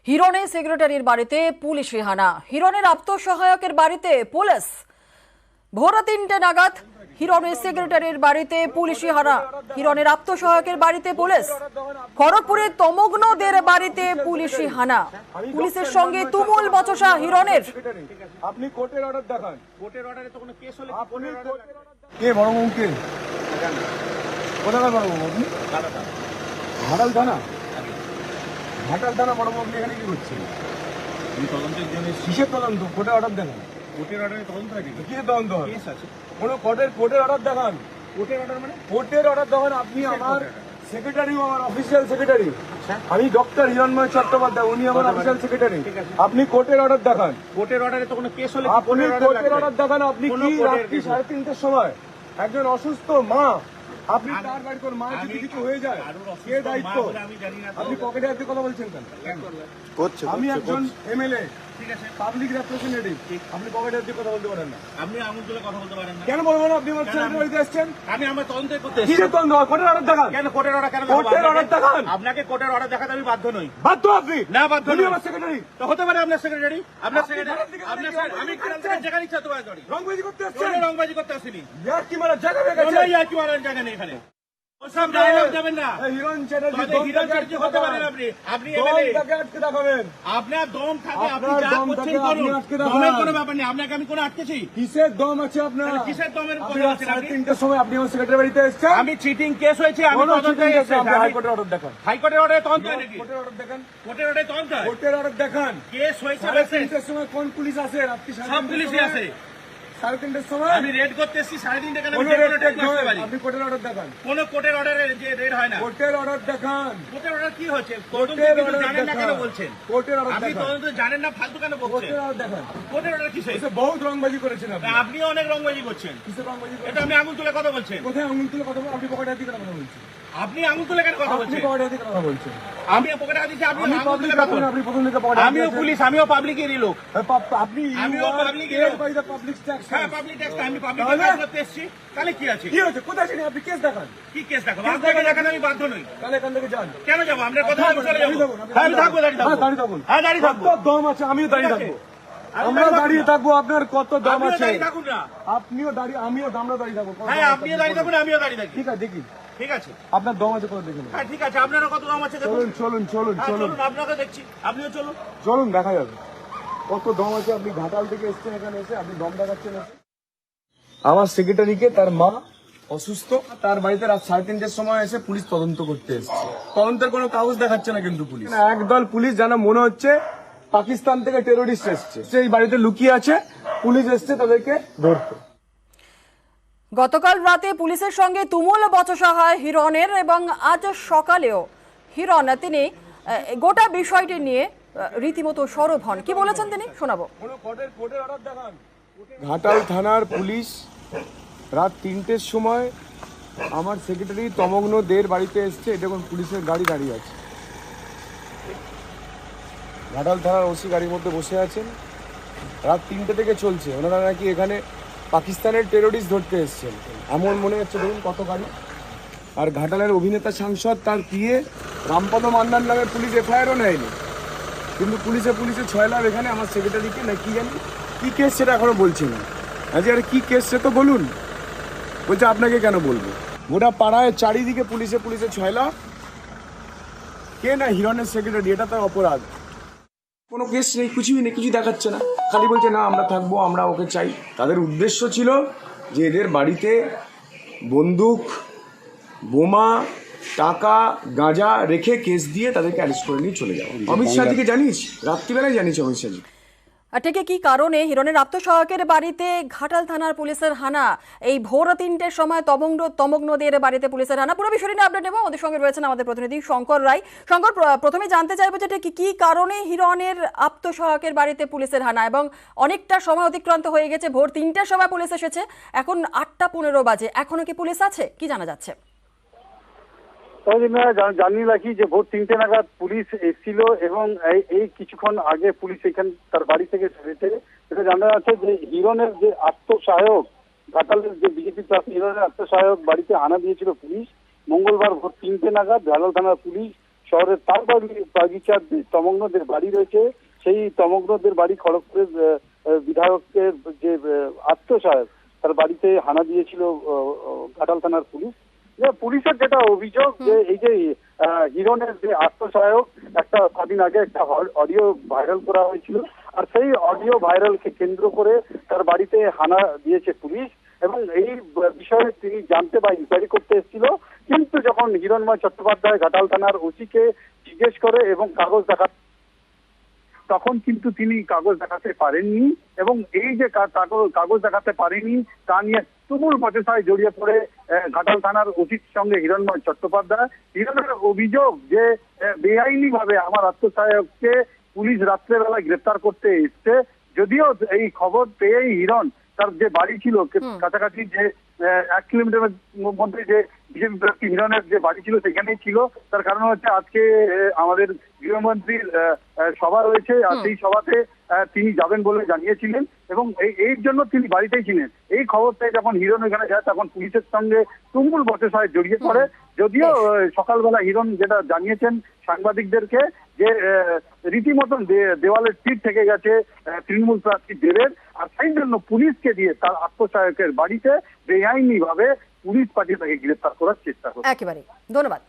হিরণের সেক্রেটারির বাড়িতে পুলিশি হানা। হিরণের আত্মসহায়কের বাড়িতে পুলিশ। ভোর ৩টে নাগাদ হিরণের সেক্রেটারির বাড়িতে পুলিশি হানা। হিরণের আত্মসহায়কের বাড়িতে পুলিশ। খড়গপুরে তমগ্নদের বাড়িতে পুলিশি হানা। পুলিশের সঙ্গে তুমুল বচসা হিরণের। আপনি কোর্টের অর্ডার দেখান। কোর্টের অর্ডারে তো কোনো কেস হলে আপনি কে বড় মুখে কোথায় বড় মুখ আপনি ঘাটাল থানা ঘাটাল থানা বড় মুখ এখানে কি করছেন? তদন্তের জন্য কিসের তদন্ত? কোর্টের অর্ডার দেখান। কোর্টের অর্ডারে তদন্ত হয় নাকি? কিসের তদন্ত হয়? কেস আছে কোনো কোর্টের অর্ডার দেখান। কোর্টের অর্ডার মানে কোর্টের অর্ডার দেখান। আপনি আমার সেক্রেটারি, আমার অফিসিয়াল সেক্রেটারি। আমি ডক্টর হিরণময় চট্টোপাধ্যায়, উনি আমার অফিসিয়াল সেক্রেটারি। আপনি কোর্টের অর্ডার দেখান। কোর্টের অর্ডারে তো কোনো কেস হলে আপনি কোর্টের অর্ডার দেখান। আপনি কি রাত্রি 3:30টার সময় একজন অসুস্থ মা, আপনি তার বাড়ি কোন মা যদি কিছু হয়ে যায় কে দায়িত্ব? আপনি পকেটে হাতে কথা বলছেন কেন? আমি একজন এমএলএ, পাবলিক রিপ্রেজেন্টেটিভ। আপনি পকেটে হাতে কথা বলতে পারেন না। আপনি আঙুল তুলে কথা বলতে পারেন না। কেন বলবো না? আপনি আমার ছেলের বাড়িতে আসছেন। আমি আমার তদন্ত করতে এসেছি। কিসের তদন্ত? কোর্টের অর্ডার দেখান। কেন কোর্টের অর্ডার? কেন কোর্টের অর্ডার দেখান? আপনাকে কোর্টের অর্ডার দেখাতে আমি বাধ্য নই। বাধ্য আপনি? না, বাধ্য নই। আমার সেক্রেটারি তো হতে পারে। আপনার সেক্রেটারি, আপনার সেক্রেটারি, আপনার আমি যেখানে ইচ্ছা তোমায় করি। রংবাজি করতে আসছেন? রংবাজি করতে আসিনি। ইয়ার কি মারা জায়গা হয়ে গেছে? ইয়ার কি মারা জায়গা নেই এখানে। ওসব ডায়লগ দেবেন না। হিরণ চ্যাটার্জি, হিরণ চ্যাটার্জি হতে পারেন আপনি। আপনি এমএলএ, তাকে আটকে দেখাবেন। আপনার দম থাকে, আপনি যা করছেন করুন। দমের কোনো ব্যাপার নেই। আপনাকে আমি কোনো আটকেছি? কিসের দম আছে আপনার? কিসের দমের কথা বলছেন আপনি? 3টার সময় আপনি আমার সেক্রেটারি বাড়িতে এসেছেন। আমি চিটিং কেস হয়েছে, আমি তদন্তে এসেছি। হাইকোর্টের অর্ডার দেখান। হাইকোর্টের অর্ডারে তদন্ত হয় নাকি? কোর্টের অর্ডার দেখান। কোর্টের অর্ডারে তদন্ত হয়? কোর্টের অর্ডার দেখান। কেস হয়েছে বেশি। 3টার সময় কোন পুলিশ আসে? রাত্রি সব পুলিশই আসে। 3:30টার সময় আমি রেড করতে এসেছি। 3:30 কেন আমি কোনো রেড করতে পারি? আপনি কোর্টের অর্ডার দেখান। কোন কোর্টের অর্ডারে যে রেড হয় না? কোর্টের অর্ডার দেখান। কোর্টের অর্ডার কি হচ্ছে? কোর্টের অর্ডার জানেন না কেন বলছেন? কোর্টের অর্ডার দেখান। আপনি তদন্ত জানেন না, ফালতু কেন বলছেন? কোর্টের অর্ডার দেখান। কোর্টের অর্ডার কিসে? এসে বহুত রংবাজি করেছেন আপনি। আপনিও অনেক রংবাজি করছেন। কিসের রংবাজি? এটা আমি আঙুল তুলে কথা বলছেন। কোথায় আঙুল তুলে কথা বলছেন? আপনি পকেটে হাতে কথা বলছেন। আপনি আঙুল তুলে কেন কথা বলছেন? আপনি পকেটে হাতে কথা বলছেন। আমি পকেটে হাতে দিচ্ছি, আপনি আঙুল তুলে কথা বলছেন। আপনি প্রথম থেকে পকেটে। আমিও পুলিশ, আমিও পাবলিকেরই লোক। আপনি আমিও পাবলিকের লোক। Public tax. হ্যাঁ, পাবলিক ট্যাক্স। আমি পাবলিক ট্যাক্স করতে এসেছি। তাহলে কি আছে? কি হচ্ছে? কোথায় ছিলেন আপনি? কেস দেখান। কি কেস দেখাবো? আপনাকে দেখাতে আমি বাধ্য নই। তাহলে এখান থেকে যান। কেন যাব? আপনার কথা আমি চলে যাব। হ্যাঁ, আমি থাকবো, দাঁড়িয়ে থাকবো। হ্যাঁ, দাঁড়িয়ে থাকুন। হ্যাঁ, দাঁড়িয়ে থাকবো। কত দম আছে? আমিও দাঁড়িয়ে থাকবো। আমরা দাঁড়িয়ে থাকবো। আপনার কত দম আছে? আপনিও দাঁড়িয়ে, আমিও আমরা দাঁড়িয়ে থাকবো। হ্যাঁ, আপনিও দাঁড়িয়ে থাকুন, আমিও দাঁড়িয়ে থাকি। ঠিক আছে, দেখি। ঠিক আছে, আপনার দম আছে করে দেখুন। হ্যাঁ, ঠিক আছে, আপনারও কত দম আছে দেখুন। চলুন চলুন চলুন, আপনাকে দেখছি। আপনিও চলুন, চলুন, দেখা যাবে কত দম আছে। আপনি ঘাটাল থেকে এসেছেন, এখানে এসে আপনি দম দেখাচ্ছেন। আমার সেক্রেটারিকে তার মা অসুস্থ, তার বাড়িতে রাত 3:30টার সময় এসে পুলিশ তদন্ত করতে এসেছে। তদন্তের কোনো কাগজ দেখাচ্ছে না কিন্তু পুলিশ। একদল পুলিশ যেন মনে হচ্ছে পাকিস্তান থেকে টেরোরিস্ট এসছে, সেই বাড়িতে লুকিয়ে আছে। পুলিশ এসছে তাদেরকে ধরতে। গতকাল রাতে পুলিশের সঙ্গে তুমুল বচসা হয় হিরণের, এবং আজ সকালেও হিরণ তিনি গোটা বিষয়টি নিয়ে রীতিমতো সরব হন। কি বলেছেন তিনি শোনাবো। ঘাটাল থানার পুলিশ রাত 3টের সময় আমার সেক্রেটারি তমগ্ন দের বাড়িতে এসছে। এটা কোন পুলিশের গাড়ি দাঁড়িয়ে আছে। ঘাটাল থানার ওসি গাড়ির মধ্যে বসে আছেন। রাত 3টে থেকে চলছে। ওনারা নাকি এখানে পাকিস্তানের টেরোরিস্ট ধরতে এসছেন এমন মনে হচ্ছে। দেখুন কত গাড়ি। আর ঘাটালের অভিনেতা সাংসদ তার পিএ রামপদ মান্নার নামে পুলিশ এফআইআরও নেয়নি, কিন্তু পুলিশে 6 লাখ এখানে আমার সেক্রেটারিকে না কি জানি কি কেস সেটা এখনো বলছে না। আজ আর কি কেস সে তো বলুন। বলছে আপনাকে কেন বলবো। গোটা পাড়ায় চারিদিকে পুলিশে 6 লাখ। কে না হিরণের সেক্রেটারি, এটা তার অপরাধ। কোনো কেস নেই, কিছুই নেই, কিছু দেখাচ্ছে না। খালি বলছে না আমরা থাকবো, আমরা ওকে চাই। তাদের উদ্দেশ্য ছিল যে এদের বাড়িতে বন্দুক, বোমা, টাকা, গাঁজা রেখে কেস দিয়ে তাদেরকে অ্যারেস্ট করে নিয়ে চলে যাওয়া। অমিত শাহজিকে জানিস, রাত্রিবেলায় জানিস অমিত শাহজি। ঠিক কি কারণে হিরণের আত্মসহায়কের বাড়িতে ঘাটাল থানার পুলিশের হানা? এই ভোর 3টের সময় তমগ্নদের বাড়িতে পুলিশের হানা। পুরো বিষয়টি নিয়ে আপডেট নেব। আমাদের সঙ্গে রয়েছেন আমাদের প্রতিনিধি শঙ্কর রায়। শঙ্কর, প্রথমে জানতে চাইবো যে কি কারণে হিরণের আত্মসহায়কের বাড়িতে পুলিশের হানা, এবং অনেকটা সময় অতিক্রান্ত হয়ে গেছে। ভোর 3টের সময় পুলিশ এসেছে, এখন 8টা 15 বাজে। এখনো কি পুলিশ আছে? কি জানা যাচ্ছে? জানিয়ে রাখি যে ভোর 3টে নাগাদ পুলিশ এসেছিল, এবং এই কিছুক্ষণ আগে পুলিশ এখানে তার বাড়ি থেকে ফিরেছে। এটা জানা যাচ্ছে যে হিরণের যে আত্মসহায়ক, ঘাটালের যে বিজেপি প্রার্থী হিরণের আত্মসহায়ক বাড়িতে হানা দিয়েছিল পুলিশ। মঙ্গলবার ভোর 3টে নাগাদ ঘাটাল থানার পুলিশ শহরের তার বাগিচার যে তমগ্নদের বাড়ি রয়েছে, সেই তমগ্নদের বাড়ি খড়গপুরের বিধায়কের যে আত্মসহায়ক তার বাড়িতে হানা দিয়েছিল ঘাটাল থানার পুলিশ। পুলিশের যেটা অভিযোগ যে এই যে হিরণের যে আত্মসহায়ক একটা কদিন আগে একটা অডিও ভাইরাল করা হয়েছিল, আর সেই অডিও ভাইরালকে কেন্দ্র করে তার বাড়িতে হানা দিয়েছে পুলিশ এবং এই বিষয়ে তিনি জানতে বা ইনকোয়ারি করতে এসেছিল। কিন্তু যখন হিরণময় চট্টোপাধ্যায় ঘাটাল থানার ওসিকে জিজ্ঞেস করে এবং কাগজ দেখাতে, তখন কিন্তু তিনি কাগজ দেখাতে পারেননি এবং এই যে কাগজ দেখাতে পারেনি তা নিয়ে তুমুল বচসায় জড়িয়ে পড়ে ঘাটাল থানার ওসির সঙ্গে হিরণময় চট্টোপাধ্যায়। হিরণের অভিযোগ যে বেআইনি ভাবে আমার আত্মসহায়ককে পুলিশ রাত্রেবেলা গ্রেপ্তার করতে এসছে, যদিও এই খবর পেয়েই হিরণ তার যে বাড়ি ছিল কাছাকাছি যে 1 কিলোমিটারের মধ্যে যে বিজেপি প্রার্থী হিরণের যে বাড়ি ছিল সেখানেই ছিল। তার কারণ হচ্ছে আজকে আমাদের গৃহমন্ত্রীর সভা রয়েছে, আর সেই সভাতে তিনি যাবেন বলে জানিয়েছিলেন এবং এই জন্য তিনি বাড়িতেই ছিলেন। এই খবর পেয়ে যখন হিরণ এখানে যায় তখন পুলিশের সঙ্গে তুমুল বচসায় জড়িয়ে পড়ে। যদিও সকালবেলা হিরণ যেটা জানিয়েছেন সাংবাদিকদেরকে যে রীতিমতন দেওয়ালের তীর থেকে গেছে তৃণমূল প্রার্থী দেবের, আর সেই জন্য পুলিশকে দিয়ে তার আত্মসহায়কের বাড়িতে বেআইনি ভাবে পুলিশ পাঠিয়ে তাকে গ্রেফতার করার চেষ্টা করে। একেবারে ধন্যবাদ।